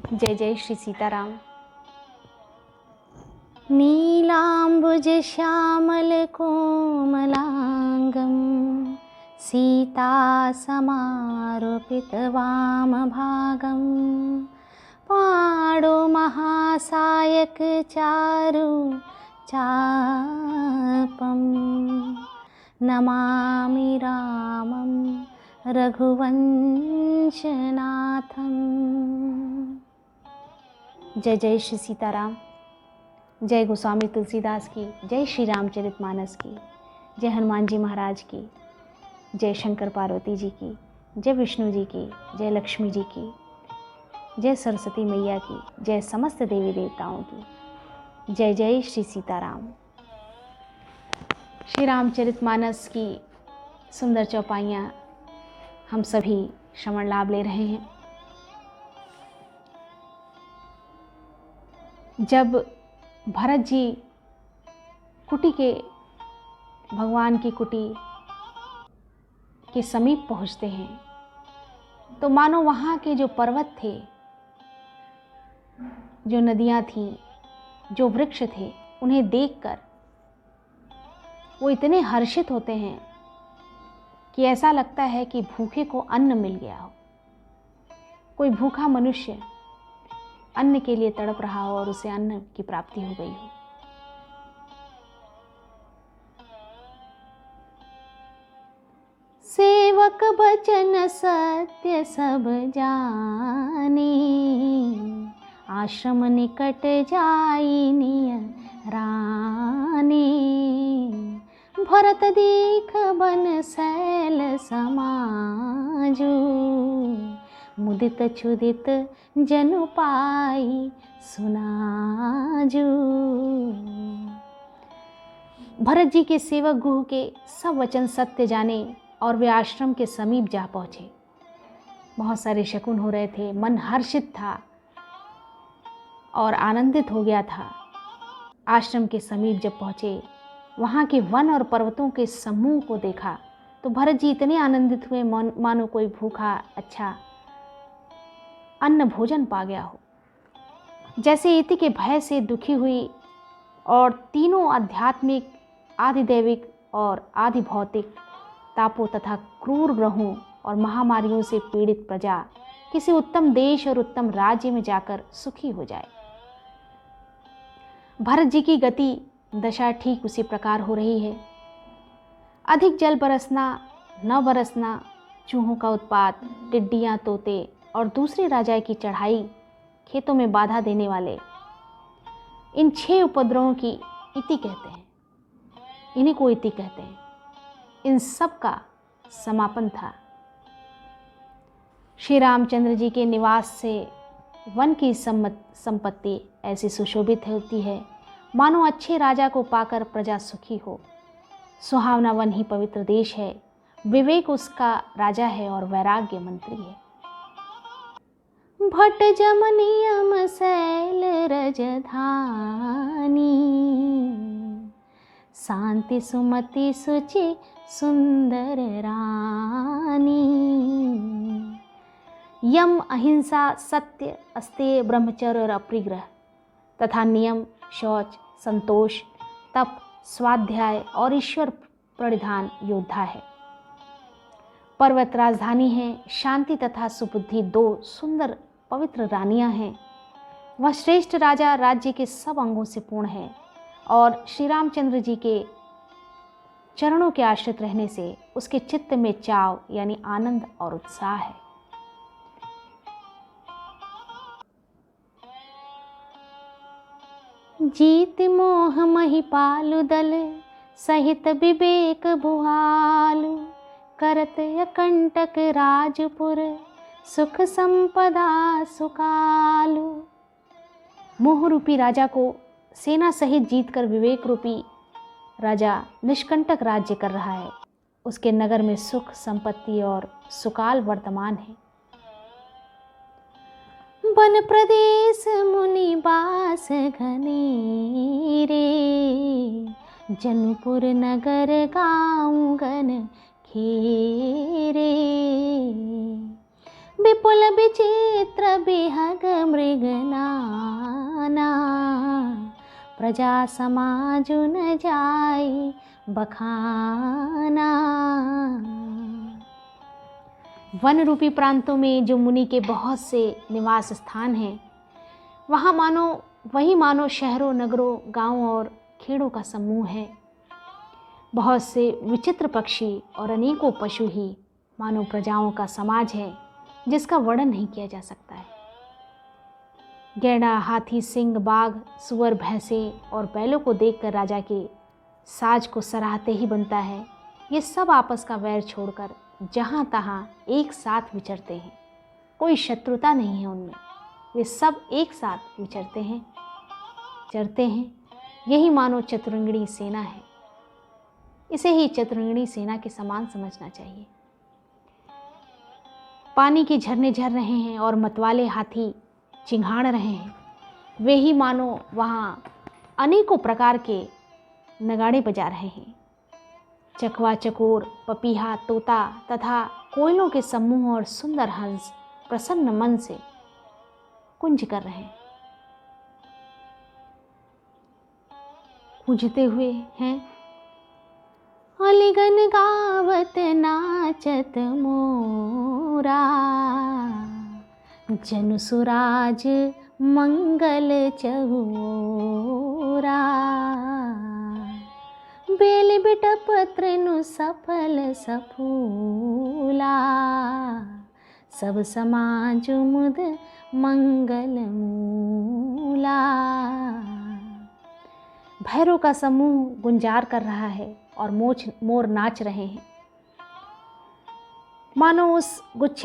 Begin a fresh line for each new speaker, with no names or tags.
जय जय श्री सीताराम। नीलाम्बुज श्यामल कोमलांगं सीता समारोपित वामभागं पाणो महासायक चारु चापं नमामि रामं रघुवंशनाथं। जय जय श्री सीताराम। जय गोस्वामी तुलसीदास की, जय श्री रामचरितमानस की, जय हनुमान जी महाराज की, जय शंकर पार्वती जी की, जय विष्णु जी की, जय लक्ष्मी जी की, जय सरस्वती मैया की, जय समस्त देवी देवताओं की। जय जय श्री सीताराम। श्री रामचरितमानस की सुंदर चौपाइयाँ हम सभी श्रवण लाभ ले रहे हैं। जब भरत जी कुटी के भगवान की कुटी के समीप पहुंचते हैं तो मानो वहाँ के जो पर्वत थे, जो नदियाँ थीं, जो वृक्ष थे, उन्हें देखकर वो इतने हर्षित होते हैं कि ऐसा लगता है कि भूखे को अन्न मिल गया हो। कोई भूखा मनुष्य अन्न के लिए तड़प रहा हो और उसे अन्न की प्राप्ति हो गई हो। सेवक बचन सत्य सब जाने, आश्रम निकट जाई निय रानी। भरत देख बन सैल समाजू, मुदित क्षुदित जनु पाई सुनाजू। भरत जी के सेवक गुह के सब वचन सत्य जाने और वे आश्रम के समीप जा पहुँचे। बहुत सारे शकुन हो रहे थे, मन हर्षित था और आनंदित हो गया था। आश्रम के समीप जब पहुँचे, वहाँ के वन और पर्वतों के समूह को देखा तो भरत जी इतने आनंदित हुए मानो कोई भूखा अच्छा अन्न भोजन पा गया हो। जैसे इति के भय से दुखी हुई और तीनों आध्यात्मिक, आधिदैविक और आधि भौतिक तापों तथा क्रूर ग्रहों और महामारियों से पीड़ित प्रजा किसी उत्तम देश और उत्तम राज्य में जाकर सुखी हो जाए। भरत जी की गति दशा ठीक उसी प्रकार हो रही है। अधिक जल बरसना, न बरसना, चूहों का उत्पात, टिड्डियाँ, तोते और दूसरे राजाओं की चढ़ाई, खेतों में बाधा देने वाले, इन 6 उपद्रवों की इति कहते हैं। इन्हीं को इति कहते हैं। इन सब का समापन था। श्री रामचंद्र जी के निवास से वन की संपत्ति ऐसी सुशोभित होती है मानो अच्छे राजा को पाकर प्रजा सुखी हो। सुहावना वन ही पवित्र देश है, विवेक उसका राजा है और वैराग्य मंत्री है। भट जम नियम शैल रजधानी, शांति सुमति सुचि सुंदर रानी। यम, अहिंसा, सत्य, अस्तेय, ब्रह्मचर्य और अपरिग्रह तथा नियम, शौच, संतोष, तप, स्वाध्याय और ईश्वर प्रणिधान योद्धा है। पर्वत राजधानी है, शांति तथा सुबुद्धि 2 सुंदर पवित्र रानियां हैं। वह श्रेष्ठ राजा राज्य के सब अंगों से पूर्ण है और श्री रामचंद्र जी के चरणों के आश्रित रहने से उसके चित्त में चाव यानी आनंद और उत्साह है। जीत मोह महिपालु दल, सहित विवेक भुआलु। करत अकंटक राजपुर, सुख संपदा सुकालु। मोह रूपी राजा को सेना सहित जीतकर विवेक रूपी राजा निष्कंटक राज्य कर रहा है। उसके नगर में सुख, संपत्ति और सुकाल वर्तमान है। वन प्रदेश मुनि बास घनेरे, जनुपुर नगर गाँव गन खेरे। विपुल विचित्र बिहग मृगनाना, प्रजा समाजु न जाई बखाना। वन रूपी प्रांतों में जो मुनि के बहुत से निवास स्थान हैं, वही मानो शहरों, नगरों, गांवों और खेड़ों का समूह है। बहुत से विचित्र पक्षी और अनेकों पशु ही मानो प्रजाओं का समाज है, जिसका वर्णन नहीं किया जा सकता है। गैंडा, हाथी, सिंह, बाघ, सुअर, भैंसे और बैलों को देखकर राजा के साज को सराहते ही बनता है। ये सब आपस का वैर छोड़कर जहाँ तहाँ एक साथ विचरते हैं। कोई शत्रुता नहीं है उनमें, वे सब एक साथ विचरते हैं, चरते हैं। यही मानो चतुरंगिणी सेना है। इसे ही चतुरंगिणी सेना के समान समझना चाहिए। पानी के झरने झर रहे हैं और मतवाले हाथी चिंघाड़ रहे हैं। वे ही मानो वहाँ अनेकों प्रकार के नगाड़े बजा रहे हैं। चकवा, चकोर, पपीहा, तोता तथा कोयलों के समूह और सुंदर हंस प्रसन्न मन से कुंज कर रहे हैं, कूजते हुए हैं। अलिगन गावत नाचत मोरा, जनु सुराज मंगल चहुरा। बेल बिटप त्रिनु सफल सफूला, सब समाज मुद मंगल मूला। भैरों का समूह गुंजार कर रहा है और मोर नाच रहे हैं। मानो उस गुच्छे